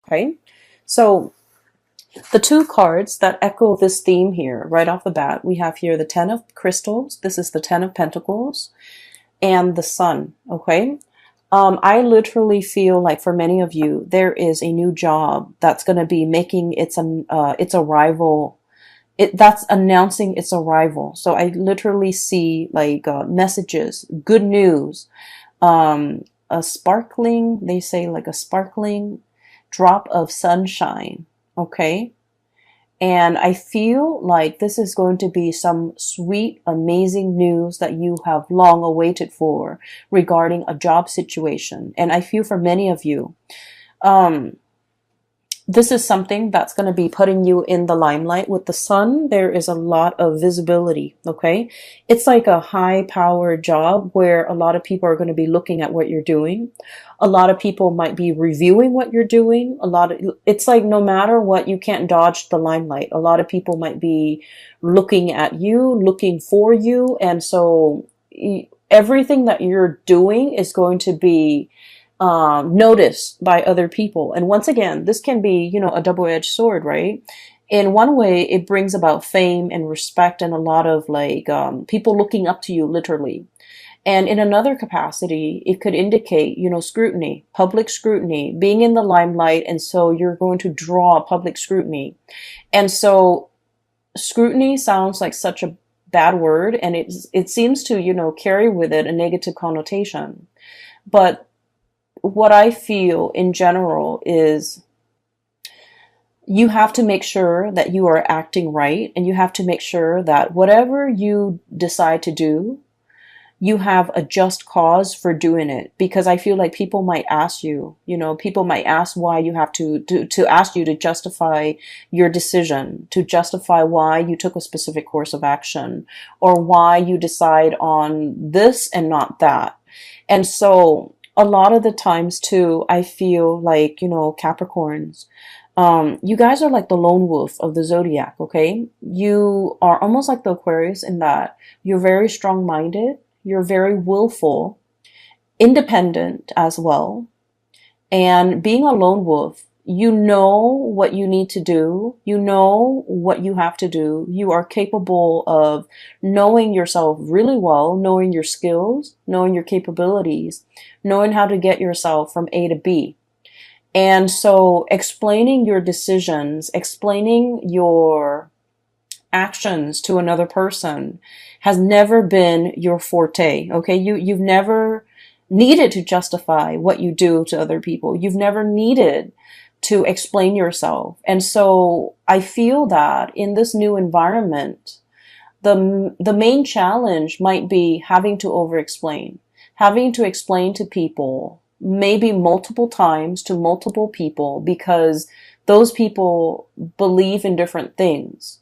Okay. So the two cards that echo this theme here right off the bat, we have here the Ten of Crystals. This is the Ten of Pentacles and the Sun. Okay. I literally feel like for many of you, there is a new job that's going to be making its arrival. That's announcing its arrival. So I literally see like messages, good news, a sparkling, they say like a sparkling drop of sunshine. Okay. And I feel like this is going to be some sweet, amazing news that you have long awaited for regarding a job situation. And I feel for many of you, this is something that's going to be putting you in the limelight. With the sun, there is a lot of visibility, okay? It's like a high-powered job where a lot of people are going to be looking at what you're doing. A lot of people might be reviewing what you're doing. It's like no matter what, you can't dodge the limelight. A lot of people might be looking at you, looking for you, and so everything that you're doing is going to be noticed by other people. And once again, this can be, a double-edged sword, right? In one way, it brings about fame and respect and a lot of like people looking up to you, literally. And in another capacity, it could indicate, scrutiny, public scrutiny, being in the limelight. And so you're going to draw public scrutiny. And so scrutiny sounds like such a bad word, and it seems to, carry with it a negative connotation. But what I feel in general is you have to make sure that you are acting right, and you have to make sure that whatever you decide to do, you have a just cause for doing it. Because I feel like people might ask you, people might ask why you have to ask you to justify your decision, to justify why you took a specific course of action, or why you decide on this and not that. And so a lot of the times too, I feel like, Capricorns, you guys are like the lone wolf of the zodiac, okay? You are almost like the Aquarius in that you're very strong-minded, you're very willful, independent as well. And being a lone wolf, you know what you need to do. You know what you have to do. You are capable of knowing yourself really well, knowing your skills, knowing your capabilities, knowing how to get yourself from A to B. And so explaining your decisions, explaining your actions to another person has never been your forte. Okay. You've never needed to justify what you do to other people. You've never needed to explain yourself. And so I feel that in this new environment, the main challenge might be having to over-explain, having to explain to people, maybe multiple times to multiple people, because those people believe in different things.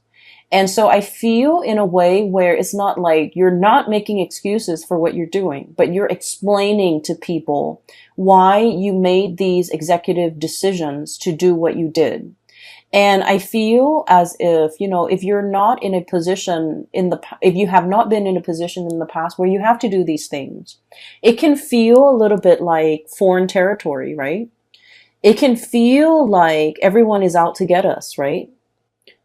And so I feel in a way where it's not like you're not making excuses for what you're doing, but you're explaining to people why you made these executive decisions to do what you did. And I feel as if, if you're not in a position if you have not been in a position in the past where you have to do these things, it can feel a little bit like foreign territory, right? It can feel like everyone is out to get us, right?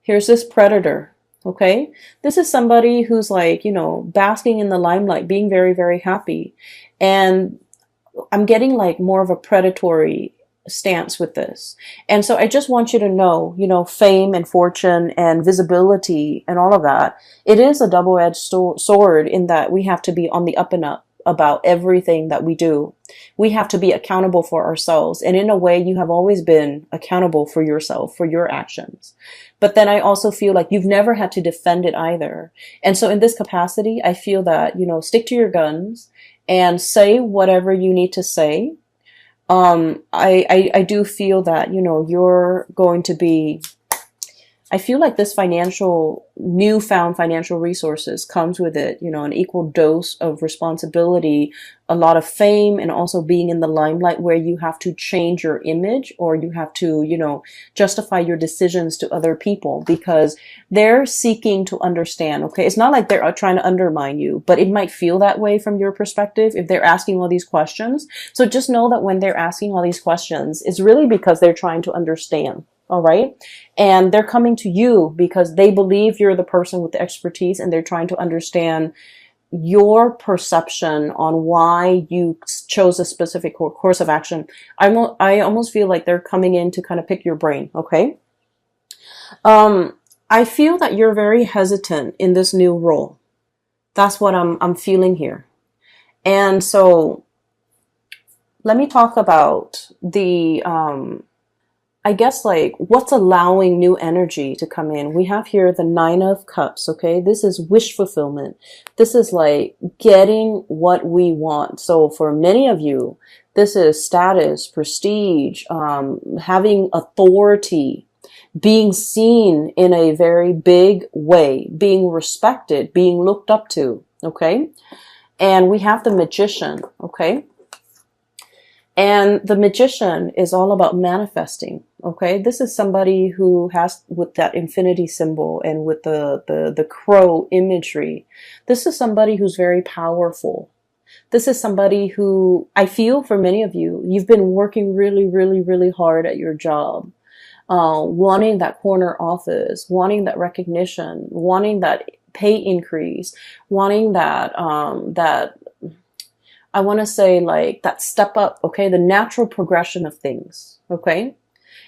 Here's this predator. Okay. This is somebody who's like, basking in the limelight, being very, very happy. And I'm getting like more of a predatory stance with this. And so I just want you to know, fame and fortune and visibility and all of that, it is a double-edged sword in that we have to be on the up and up about everything that we do. We have to be accountable for ourselves. And in a way, you have always been accountable for yourself, for your actions. But then I also feel like you've never had to defend it either. And so in this capacity, I feel that, stick to your guns and say whatever you need to say. I do feel that, you're going to be I feel like this newfound financial resources comes with it, an equal dose of responsibility, a lot of fame, and also being in the limelight where you have to change your image, or you have to, justify your decisions to other people because they're seeking to understand. Okay. It's not like they're trying to undermine you, but it might feel that way from your perspective if they're asking all these questions. So just know that when they're asking all these questions, it's really because they're trying to understand. All right. And they're coming to you because they believe you're the person with the expertise, and they're trying to understand your perception on why you chose a specific course of action. I almost feel like they're coming in to kind of pick your brain. Okay. I feel that you're very hesitant in this new role. That's what I'm feeling here. And so let me talk about the, I guess, like, what's allowing new energy to come in. We have here the 9 of Cups, okay? This is wish fulfillment. This is like getting what we want. So for many of you, this is status, prestige, having authority, being seen in a very big way, being respected, being looked up to, okay? And we have the Magician, okay? And the Magician is all about manifesting. Okay. This is somebody who has, with that infinity symbol and with the crow imagery, this is somebody who's very powerful. This is somebody who, I feel for many of you, you've been working really, really, really hard at your job, wanting that corner office, wanting that recognition, wanting that pay increase, wanting that, I want to say, like, that step up, okay? The natural progression of things, okay?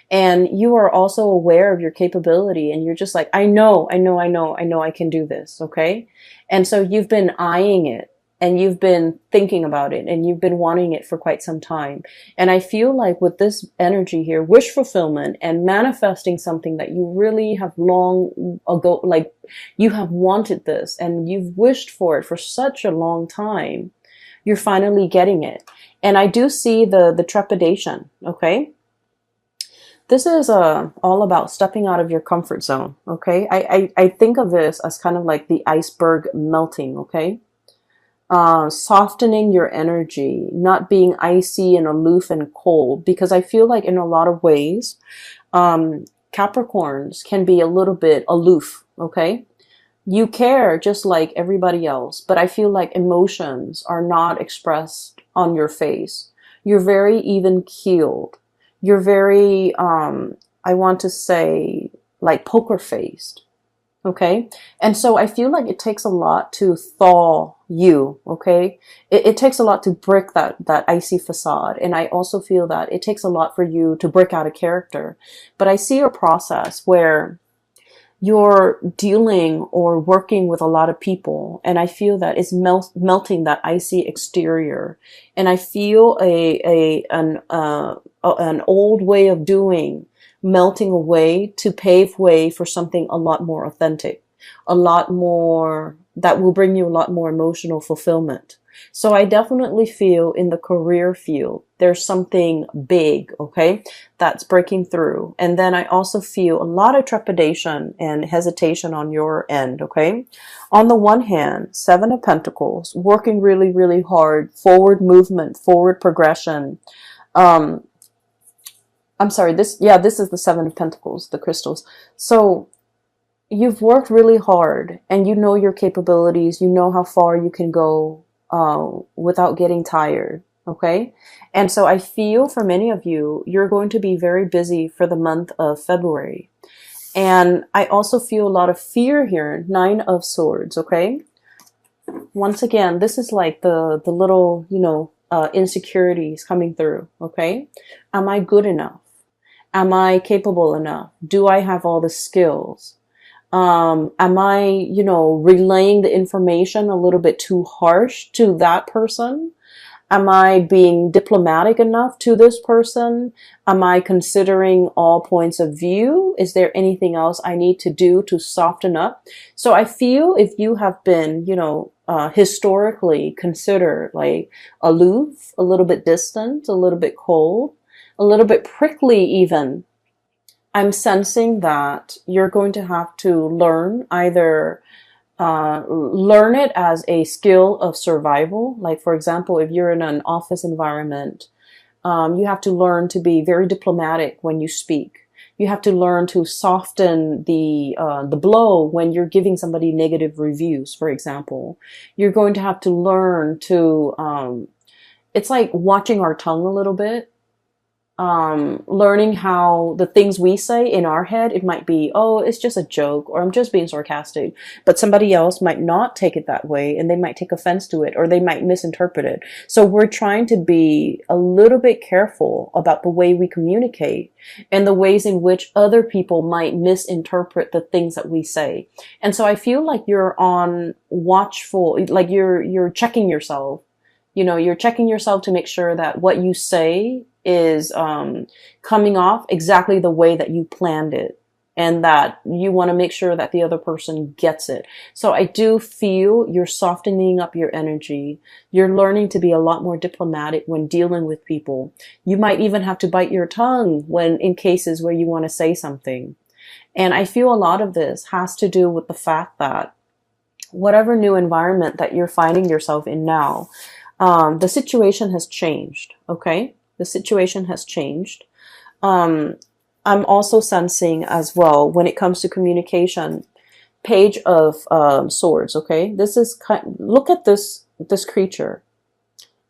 And you are also aware of your capability, and you're just like, I know I can do this, okay? And so you've been eyeing it, and you've been thinking about it, and you've been wanting it for quite some time. And I feel like with this energy here, wish fulfillment and manifesting something that you really have long ago, like, you have wanted this and you've wished for it for such a long time, you're finally getting it. And I do see the trepidation, okay? This is all about stepping out of your comfort zone, okay? I think of this as kind of like the iceberg melting, okay? Softening your energy, not being icy and aloof and cold, because I feel like in a lot of ways, Capricorns can be a little bit aloof, okay? You care just like everybody else, but I feel like emotions are not expressed on your face. You're very even keeled. You're very, I want to say, like, poker faced. Okay. And so I feel like it takes a lot to thaw you. Okay. It takes a lot to break that icy facade. And I also feel that it takes a lot for you to break out a character. But I see a process where you're dealing or working with a lot of people, and I feel that it's melting that icy exterior. And I feel an old way of doing melting away to pave way for something a lot more authentic, a lot more that will bring you a lot more emotional fulfillment. So I definitely feel in the career field, there's something big, okay, that's breaking through. And then I also feel a lot of trepidation and hesitation on your end, okay? On the one hand, 7 of Pentacles, working really, really hard, forward movement, forward progression. I'm sorry, this is the 7 of Pentacles, the crystals. So you've worked really hard, and you know your capabilities, you know how far you can go without getting tired. Okay. And so I feel for many of you, you're going to be very busy for the month of February. And I also feel a lot of fear here. 9 of Swords. Okay. Once again, this is like the little, insecurities coming through. Okay. Am I good enough? Am I capable enough? Do I have all the skills? Am I, relaying the information a little bit too harsh to that person? Am I being diplomatic enough to this person? Am I considering all points of view? Is there anything else I need to do to soften up? So I feel if you have been, historically considered like aloof, a little bit distant, a little bit cold, a little bit prickly even, I'm sensing that you're going to have to learn either learn it as a skill of survival. Like, for example, if you're in an office environment, you have to learn to be very diplomatic when you speak. You have to learn to soften the blow when you're giving somebody negative reviews, for example. You're going to have to learn to it's like watching our tongue a little bit, learning how the things we say in our head, it might be, oh, it's just a joke, or I'm just being sarcastic. But somebody else might not take it that way, and they might take offense to it, or they might misinterpret it. So we're trying to be a little bit careful about the way we communicate and the ways in which other people might misinterpret the things that we say. And so I feel like you're on watchful, like you're checking yourself. You know, you're checking yourself to make sure that what you say is coming off exactly the way that you planned it, and that you want to make sure that the other person gets it. So I do feel you're softening up your energy. You're learning to be a lot more diplomatic when dealing with people. You might even have to bite your tongue when in cases where you want to say something. And I feel a lot of this has to do with the fact that whatever new environment that you're finding yourself in now, the situation has changed, okay? The situation has changed. I'm also sensing as well, when it comes to communication, Page of Swords, okay? This is look at this creature.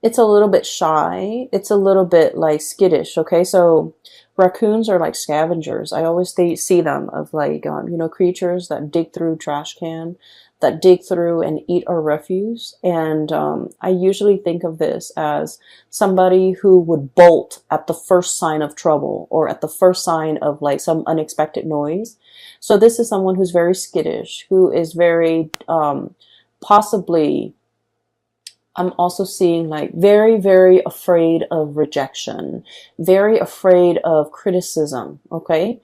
It's a little bit shy. It's a little bit like skittish, okay? So raccoons are like scavengers. I always see them of like, creatures that dig through trash can, that dig through and eat our refuse. And I usually think of this as somebody who would bolt at the first sign of trouble, or at the first sign of like some unexpected noise. So this is someone who's very skittish, who is very possibly, I'm also seeing like very, very afraid of rejection, very afraid of criticism, okay?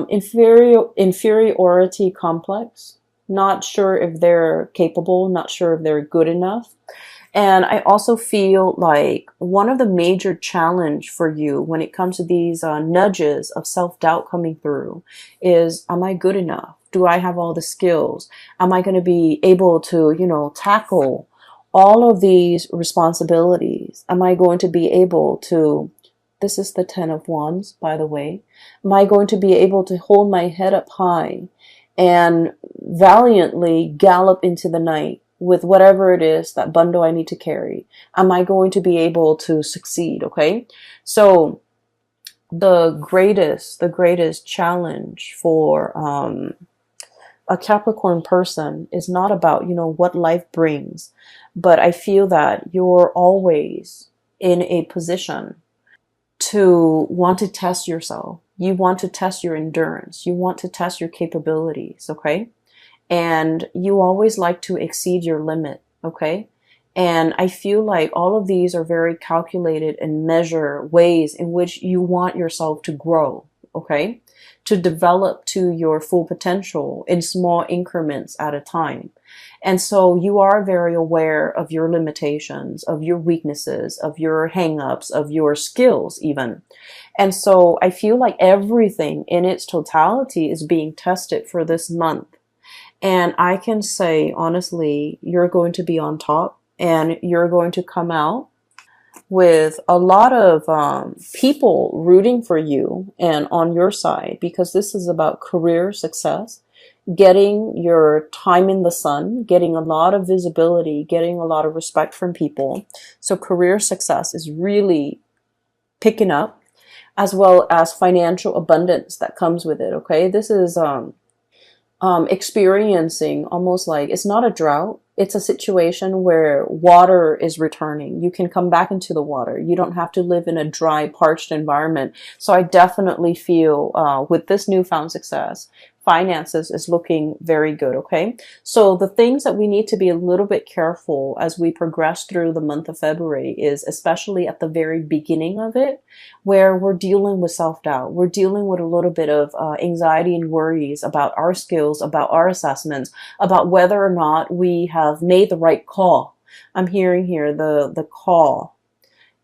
Inferiority complex. Not sure if they're capable, not sure if they're good enough. And I also feel like one of the major challenge for you when it comes to these nudges of self-doubt coming through is, am I good enough? Do I have all the skills? Am I going to be able to, tackle all of these responsibilities? Am I going to be able to, this is the 10 of Wands, by the way. Am I going to be able to hold my head up high and valiantly gallop into the night with whatever it is, that bundle I need to carry? Am I going to be able to succeed? Okay. So the greatest challenge for a Capricorn person is not about, what life brings, but I feel that you're always in a position to want to test yourself. You want to test your endurance. You want to test your capabilities, okay? And you always like to exceed your limit, okay? And I feel like all of these are very calculated and measure ways in which you want yourself to grow, okay? To develop to your full potential in small increments at a time. And so you are very aware of your limitations, of your weaknesses, of your hang-ups, of your skills even. And so I feel like everything in its totality is being tested for this month. And I can say, honestly, you're going to be on top, and you're going to come out with a lot of people rooting for you and on your side, because this is about career success, getting your time in the sun, getting a lot of visibility, getting a lot of respect from people. So career success is really picking up, as well as financial abundance that comes with it, okay? This is experiencing almost like, it's not a drought. It's a situation where water is returning. You can come back into the water. You don't have to live in a dry, parched environment. So I definitely feel with this newfound success, finances is looking very good, okay? So the things that we need to be a little bit careful as we progress through the month of February is, especially at the very beginning of it, where we're dealing with self-doubt. We're dealing with a little bit of anxiety and worries about our skills, about our assessments, about whether or not we have made the right call. I'm hearing here the call.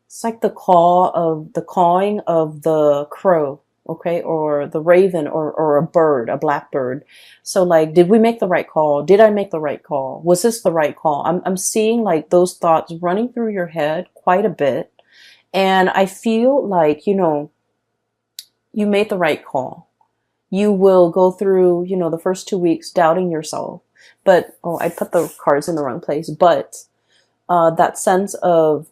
It's like the cawing of the crow. okay? Or the raven, or a bird, a blackbird. So like, did we make the right call? Did I make the right call? Was this the right call? I'm seeing like those thoughts running through your head quite a bit. And I feel like, you made the right call. You will go through, the first 2 weeks doubting yourself. But, oh, I put the cards in the wrong place. But that sense of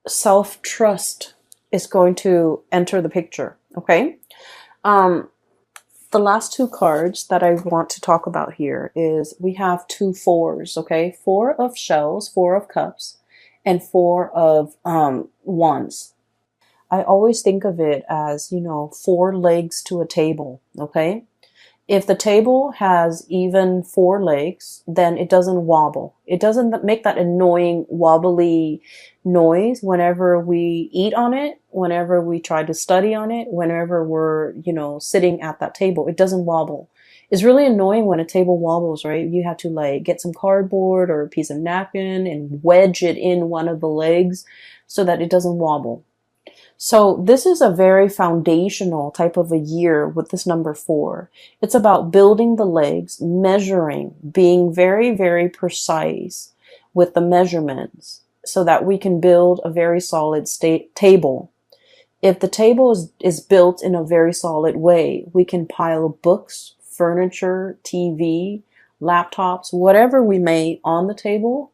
self-trust is going to enter the picture, okay? The last two cards that I want to talk about here is we have two fours, okay? 4 of shells, 4 of cups, and 4 of wands. I always think of it as, 4 legs to a table, okay? If the table has even 4 legs, then it doesn't wobble. It doesn't make that annoying wobbly noise whenever we eat on it, whenever we try to study on it, whenever we're, sitting at that table. It doesn't wobble. It's really annoying when a table wobbles, right? You have to like get some cardboard or a piece of napkin and wedge it in one of the legs so that it doesn't wobble. So this is a very foundational type of a year with this number 4. It's about building the legs, measuring, being very, very precise with the measurements so that we can build a very solid table. If the table is built in a very solid way, we can pile books, furniture, TV, laptops, whatever we may on the table.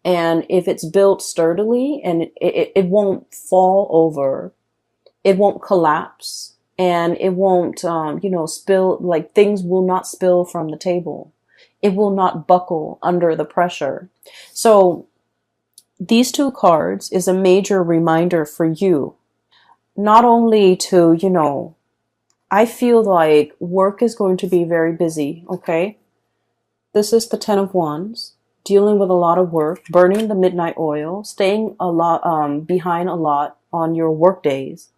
And if it's built sturdily and it won't fall over, it won't collapse, and it won't, spill, like things will not spill from the table. It will not buckle under the pressure. So these two cards is a major reminder for you, not only to, I feel like work is going to be very busy, okay? This is the 10 of Wands. Dealing with a lot of work, burning the midnight oil, staying a lot behind a lot on your work days.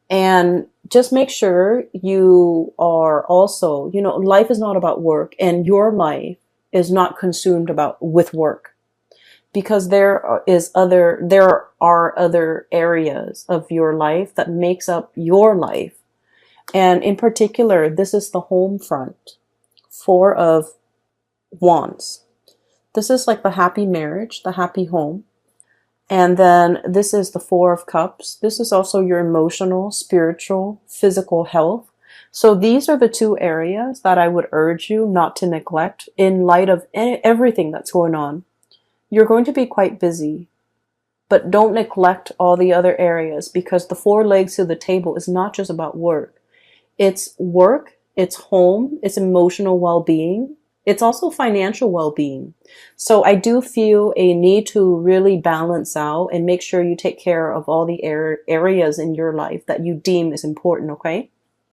And just make sure you are also, life is not about work, and your life is not consumed with work, because there are other areas of your life that makes up your life. And in particular, this is the home front, 4 of Wands. This is like the happy marriage, the happy home. And then this is the 4 of Cups. This is also your emotional, spiritual, physical health. So these are the 2 areas that I would urge you not to neglect in light of everything that's going on. You're going to be quite busy, but don't neglect all the other areas, because the 4 legs to the table is not just about work. It's work, it's home, it's emotional well-being. It's also financial well-being. So I do feel a need to really balance out and make sure you take care of all the areas in your life that you deem is important, okay?